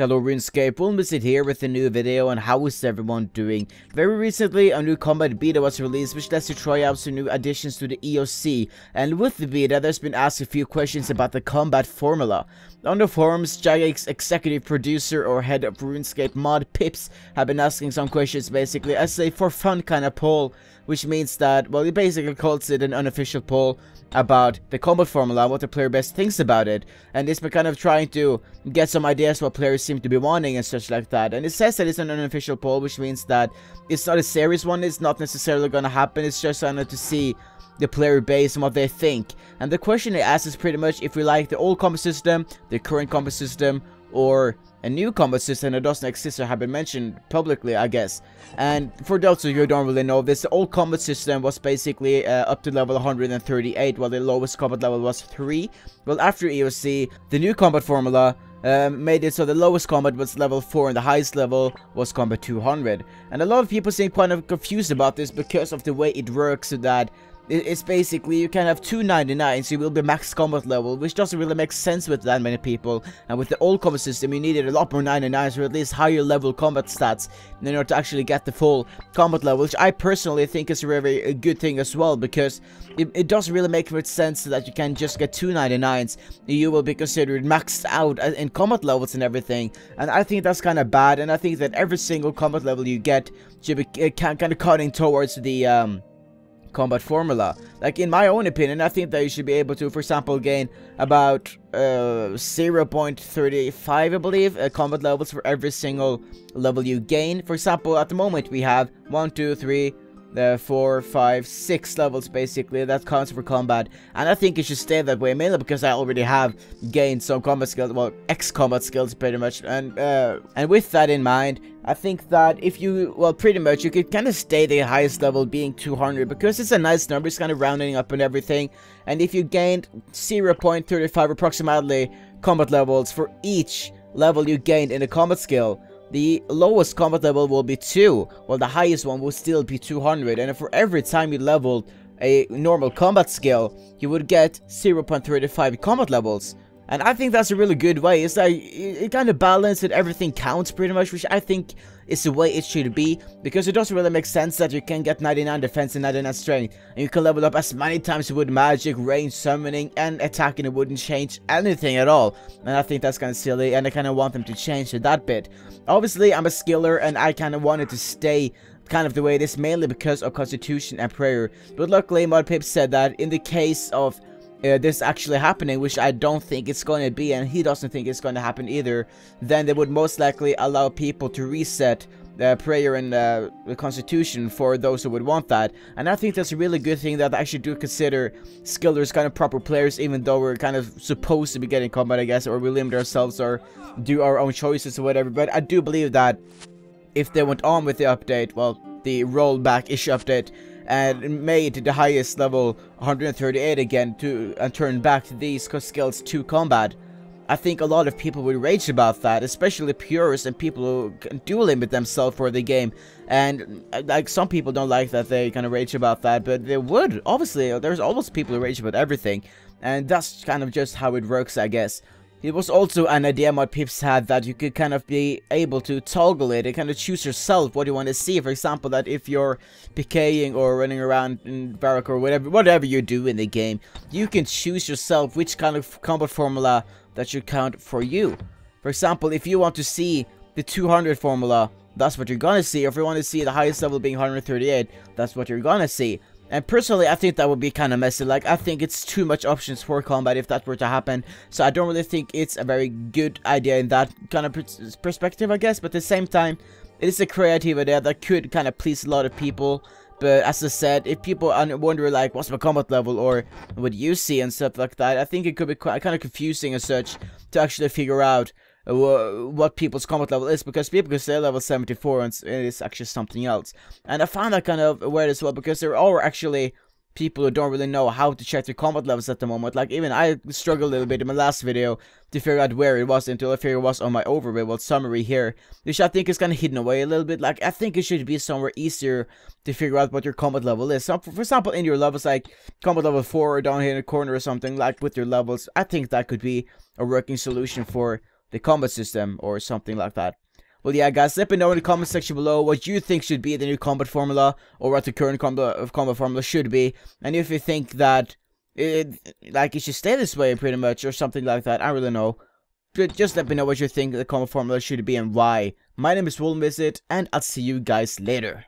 Hello Runescape, Wilmazid here with a new video on how is everyone doing. Very recently a new combat beta was released which lets you try out some new additions to the EOC, and with the beta there's been asked a few questions about the combat formula. On the forums, Jagex executive producer or head of Runescape mod Pips have been asking some questions basically as a for fun kind of poll, which means that, well, he basically calls it an unofficial poll about the combat formula, what the player best thinks about it, and it's been kind of trying to get some ideas what players seem to be wanting and such like that. And it says that it's an unofficial poll, which means that it's not a serious one, it's not necessarily gonna happen, it's just trying to see the player base and what they think. And the question they ask is pretty much if we like the old combat system, the current combat system, or a new combat system that doesn't exist or have been mentioned publicly, I guess. And for those of you who don't really know this, the old combat system was basically up to level 138, while the lowest combat level was 3. Well, after EOC, the new combat formula made it so the lowest combat was level 4 and the highest level was combat 200. And a lot of people seem kind of confused about this because of the way it works, so that it's basically you can have 299, so you will be max combat level, which doesn't really make sense with that many people. And with the old combat system, you needed a lot more 99s or at least higher level combat stats in order to actually get the full combat level, which I personally think is a very good thing as well, because it doesn't really make much sense that you can just get 299s. You will be considered maxed out in combat levels and everything, and I think that's kind of bad. And I think that every single combat level you get should be kind of cutting towards the combat formula. Like, in my own opinion, I think that you should be able to, for example, gain about 0.35, I believe, combat levels for every single level you gain. For example, at the moment we have 1, 2, 3, 4, 5, 6 levels basically that counts for combat, and I think it should stay that way, mainly because I already have gained some combat skills, well, X-combat skills pretty much, and with that in mind, I think that if you, well, pretty much you could kind of stay the highest level being 200, because it's a nice number, it's kind of rounding up and everything. And if you gained 0.35 approximately combat levels for each level you gained in a combat skill, the lowest combat level will be 2, while the highest one will still be 200. And for every time you leveled a normal combat skill, you would get 0.35 combat levels. And I think that's a really good way. It's like, it kind of balances and everything counts pretty much, which I think is the way it should be, because it doesn't really make sense that you can get 99 defense and 99 strength, and you can level up as many times with magic, range, summoning, and attacking. It wouldn't change anything at all, and I think that's kind of silly, and I kind of want them to change it that bit. Obviously, I'm a skiller, and I kind of wanted to stay kind of the way it is, mainly because of Constitution and Prayer, but luckily ModPip said that in the case of this actually happening, which I don't think it's going to be, and he doesn't think it's going to happen either, then they would most likely allow people to reset prayer and the Constitution for those who would want that. And I think that's a really good thing, that I actually do consider skillers kind of proper players, even though we're kind of supposed to be getting combat, I guess, or we limit ourselves or do our own choices or whatever. But I do believe that if they went on with the update, well, the rollback-ish update, and made the highest level 138 again and turn back these skills to combat, I think a lot of people would rage about that, especially purists and people who do limit themselves for the game. And like, some people don't like that they kind of rage about that, but they would. Obviously, there's almost people who rage about everything, and that's kind of just how it works, I guess. It was also an idea ModPips had, that you could kind of be able to toggle it and kind of choose yourself what you want to see. For example, that if you're PKing or running around in barrack or whatever you do in the game, you can choose yourself which kind of combat formula that should count for you. For example, if you want to see the 200 formula, that's what you're gonna see. Or if you want to see the highest level being 138, that's what you're gonna see. And personally, I think that would be kind of messy. Like, I think it's too much options for combat if that were to happen. So I don't really think it's a very good idea in that kind of perspective, I guess. But at the same time, it is a creative idea that could kind of please a lot of people. But as I said, if people wonder, like, what's my combat level or what you see and stuff like that, I think it could be kind of confusing as such to actually figure out what people's combat level is, because people could say level 74 and it is actually something else. And I found that kind of weird as well, because there are actually people who don't really know how to check their combat levels at the moment. Like, even I struggled a little bit in my last video to figure out where it was, until I figured it was on my overview, summary here, which I think is kind of hidden away a little bit. Like, I think it should be somewhere easier to figure out what your combat level is. So, for example, in your levels, like combat level 4 or down here in the corner or something, like with your levels, I think that could be a working solution for the combat system or something like that. Well, yeah, guys, let me know in the comment section below what you think should be the new combat formula, or what the current combat formula should be, and if you think that it should stay this way pretty much, or something like that. I really know. Just let me know what you think the combat formula should be and why. My name is Visit, and I'll see you guys later.